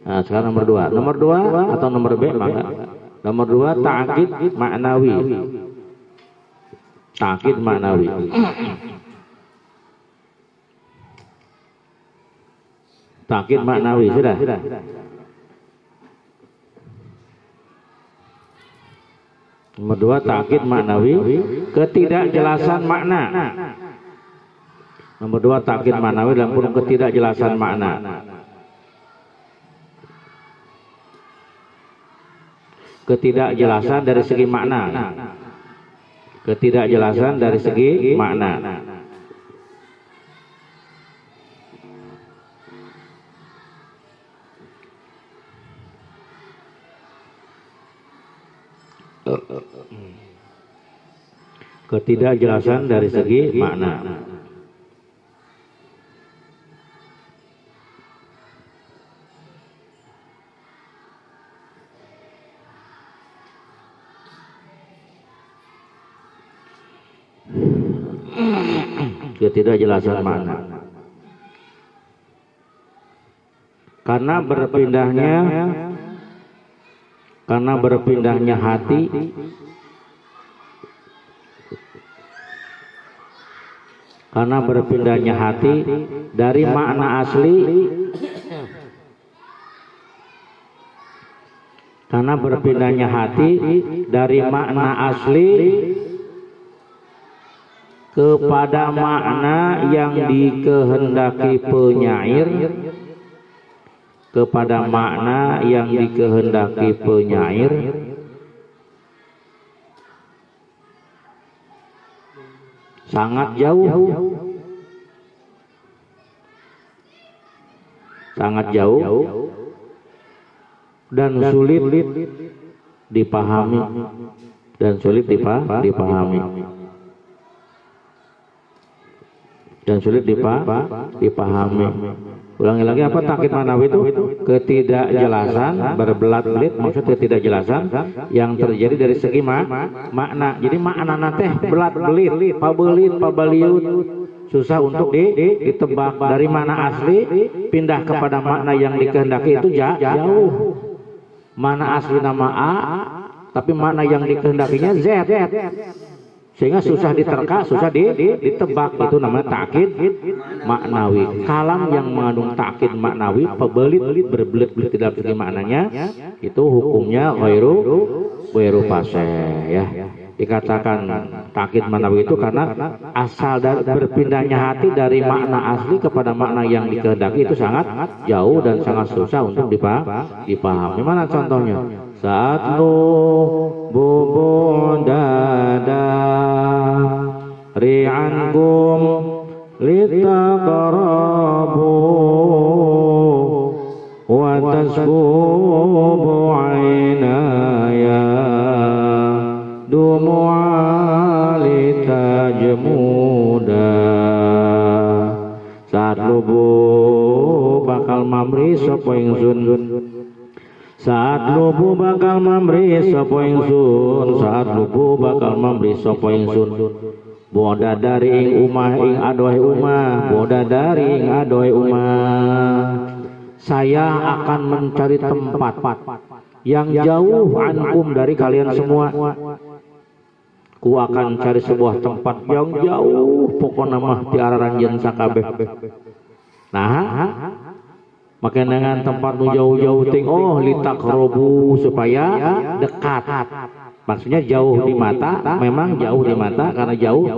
Nah, sekarang nomor 2. Nomor 2 atau nomor B maka. Nomor 2 takkid maknawi. Takkid maknawi. Takkid maknawi sudah. Nomor 2 takkid maknawi, ketidakjelasan makna. Nomor 2 takkid maknawi dalam kurung ketidakjelasan makna. Ketidakjelasan dari segi makna. Ketidakjelasan dari segi makna. Ketidakjelasan dari segi makna. Ketidakjelasan makna. Karena berpindahnya hati dari makna asli kepada makna yang dikehendaki penyair, sangat jauh dan sulit dipahami. Ulangi lagi, apa takkid maknawi itu? Ketidakjelasan berbelat-belit, maksud ketidakjelasan yang terjadi dari segi makna. Jadi makna teh belat-belit, pabaliut, susah untuk ditebak. Dari makna asli pindah kepada makna yang dikehendaki itu jauh. Makna asli nama A, tapi makna yang dikehendakinya Z. Sehingga susah diterka, susah ditebak. Itu namanya takkid maknawi. Kalam yang mengandung takkid maknawi, pebelit, berbelit-belit dalam segi maknanya, itu hukumnya ghairu fasih ya. Dikatakan takkid maknawi itu karena asal dari berpindahnya hati dari makna asli kepada makna yang dikehendaki itu sangat jauh dan sangat susah untuk dipahami. Mana contohnya? Saat lu bubun dada ri'ankum litaqarabu wa tasbubu aynaya dumu'a litajmuda. Saat lubu bakal mamri sapa ingsun, saat lubu bakal mamri sapa ingsun, saat lubu bakal mamri sapa ingsun. Boda dari ing umah ing adohe umah, boda dari ing adohe umah. Saya akan mencari tempat yang jauh ankum dari kalian semua. Ku akan cari sebuah tempat yang jauh, pokoknya mah di araranjeun sakabeh. Nah, maka dengan tempat nu jauh-jauh ting, oh litakrobu supaya dekat. Maksudnya jauh di mata, memang jauh di mata karena jauh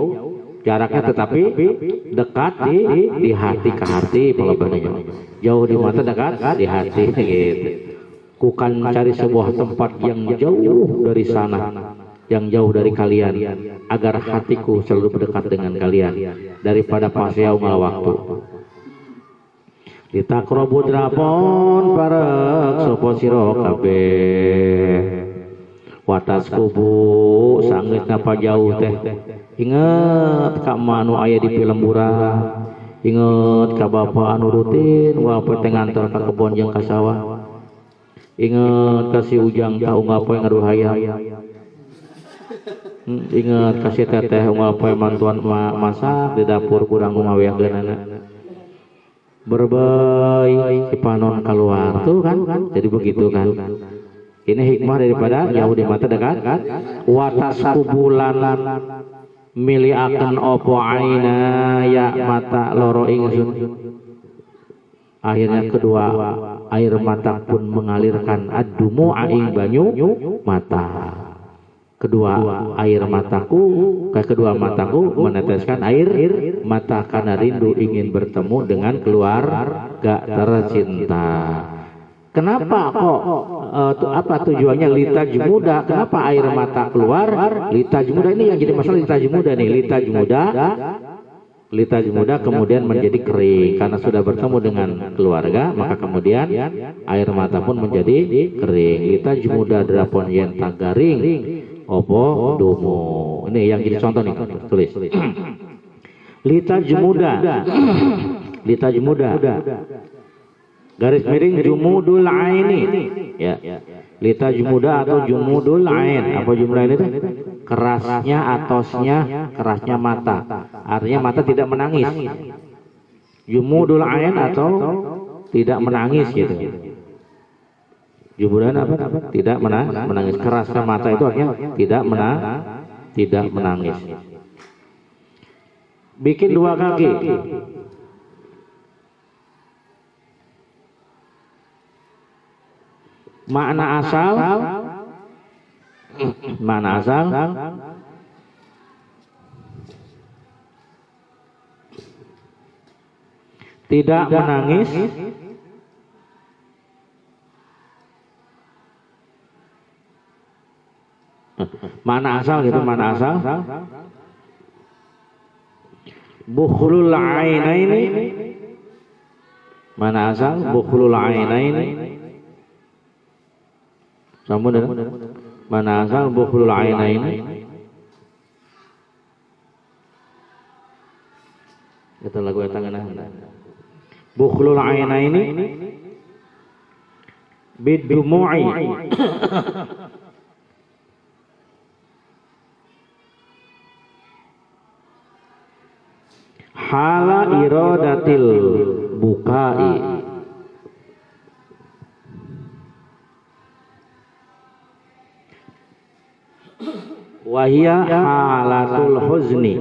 jaraknya, tetapi dekat di hati ke hati pelebahnya. Jauh di mata, dekat di hati gitu. Kukan cari sebuah tempat yang jauh dari sana, yang jauh dari kalian, agar hatiku selalu berdekat dengan kalian daripada pasya unggal waktu. Ditakrobu drapon parek sopo siro kabeh. Watas kubu sanggit napa jauh teh. Ingat ka manu aya di Pilembura. Ingat ka bapa anu rutin wae teh ngantor ka kebon jeung ka sawah. Ingat ka si Ujang ka unggal poe ngaduh hayam. Ingat ka si teteh unggal poe mantuan masak di dapur kurang ngaweahkeunana. Berbay si panon keluar tuh kan, jadi begitu kan. Ini hikmah daripada jauh di mata dekat. Watas kubulan miliakan opo aina ya mata loro ingsun. Akhirnya kedua air mata pun mengalirkan adumu aing banyu mata. Kedua mataku meneteskan air mata karena rindu ingin bertemu dengan keluarga tercinta. Kenapa kok apa tujuannya litaj muda? Kenapa air mata keluar? Litaj muda ini yang jadi masalah, litaj muda nih. Litaj muda kemudian menjadi kering karena sudah bertemu dengan keluarga, maka kemudian air mata pun menjadi kering. Litaj muda drapon yen tagaring opo dumu. Ini yang jadi contoh nih, tulis. Litaj muda. Garis miring jumudul aini, ya. Litaj muda atau jumudul ain, apa jumlah itu? Kerasnya atosnya, kerasnya mata. Artinya mata tidak menangis. Jumudul ain atau tidak menangis gitu. Jumudan apa? Tidak menangis. Kerasnya mata itu artinya tidak menangis. Bikin dua kaki. Makna asal tidak menangis, mana asal gitu, mana asal bukhlul ainaini, mana asal bukhlul ainaini, sambung dengan mana asal bukhlul ainaini. Itu lagu eta ngana bukhlul ainaini bidumu'i hala iradatil bukai wahia halatul huzni.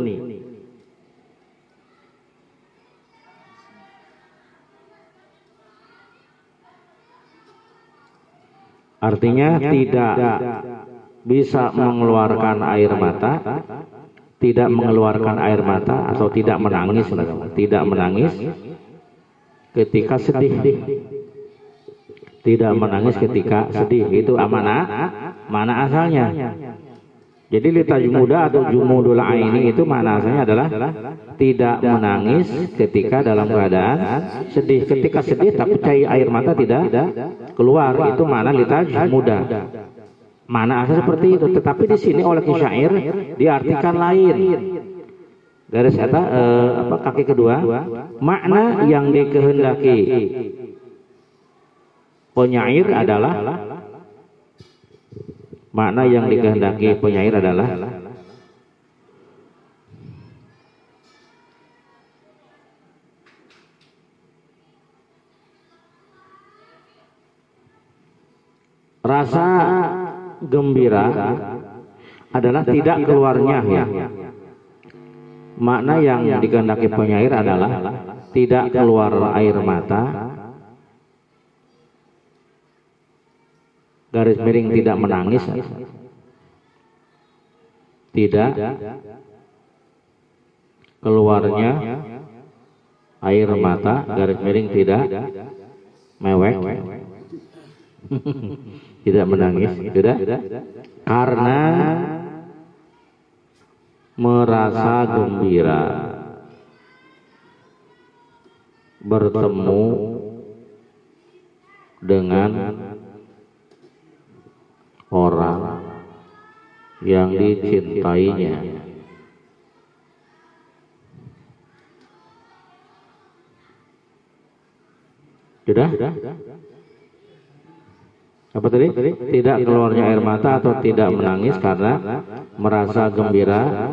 Artinya tidak bisa mengeluarkan air mata, tidak mengeluarkan air mata atau tidak menangis ketika sedih. Tidak menangis ketika sedih, itu mana asalnya. Jadi litaj muda atau jumudul aini itu mana asalnya adalah tidak menangis ketika dalam keadaan sedih. Ketika sedih tapi cair air mata tidak keluar, itu mana litaj muda. Mana asal seperti itu, tetapi di sini oleh syair diartikan lain. Garis kata kaki kedua, makna yang dikehendaki penyair adalah rasa gembira adalah tidak keluarnya ya. Makna yang dikehendaki penyair adalah tidak keluar air mata, garis miring tidak menangis, tidak keluarnya air mata, garis miring tidak mewek, tidak menangis, sudah, karena merasa gembira bertemu dengan orang yang dicintainya. Sudah? Apa tadi? Tidak keluarnya air mata atau tidak menangis karena merasa gembira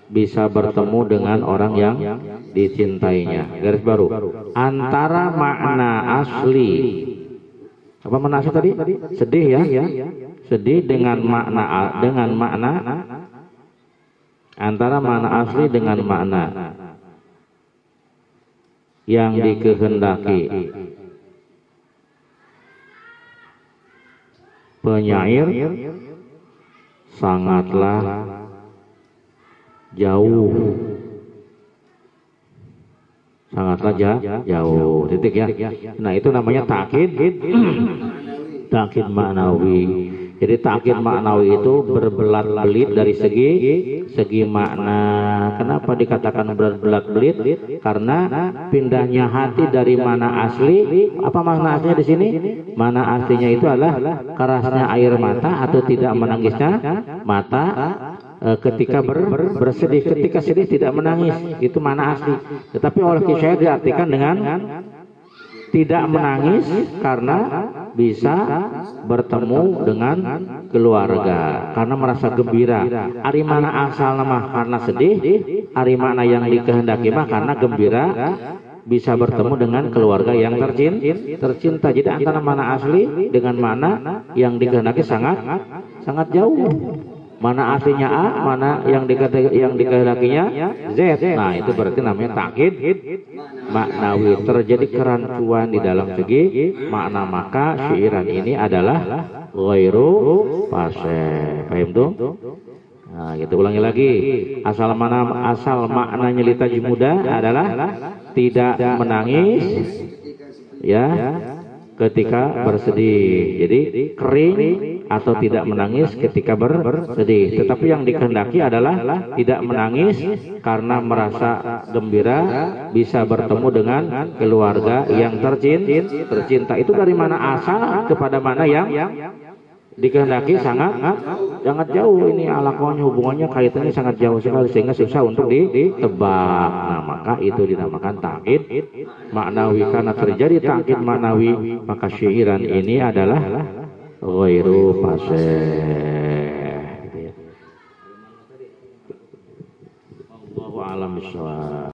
bisa bertemu dengan orang yang dicintainya. Garis baru. Antara makna asli. Apa makna asli tadi? Sedih ya? Sedih dengan makna antara makna asli dengan makna yang dikehendaki penyair sangatlah jauh, jauh, titik ya. Nah itu namanya takkid maknawi. Jadi takkid maknawi itu berbelat-belit dari segi makna. Kenapa dikatakan berbelat-belit? Karena pindahnya hati dari mana asli. Apa makna aslinya di sini? Mana aslinya itu adalah kerasnya air mata atau tidak menangisnya mata ketika bersedih. Ketika sedih tidak menangis, itu mana asli. Tetapi oleh Kisyair diartikan dengan tidak menangis karena bisa bertemu dengan keluarga, karena merasa gembira. Ari mana asal nama karena sedih, ari mana yang dikehendaki mah karena gembira bisa bertemu dengan keluarga yang tercinta. Jadi antara mana asli dengan mana yang dikehendaki sangat jauh. Mana aslinya A, mana yang dikehendakinya Z. Nah, itu berarti namanya takkid maknawi. Terjadi kerancuan di dalam segi makna, maka syairan ini adalah ghairu fasih. Paham tuh? Nah, gitu ulangi lagi. Asal maknanya litaji muda adalah tidak menangis ya ketika bersedih. Jadi kering atau tidak menangis ketika bersedih. Tetapi yang dikehendaki adalah tidak menangis karena merasa gembira bisa bertemu dengan keluarga yang tercinta. Itu dari mana asal kepada mana yang dikehendaki sangat jauh. Ini alakonya, hubungannya, kaitannya sangat jauh sekali sehingga susah untuk ditebak. Nah, maka itu dinamakan takkid maknawi. Karena terjadi takkid maknawi, maka syairan ini adalah ghairu fasih. Allahu a'lam bishawab.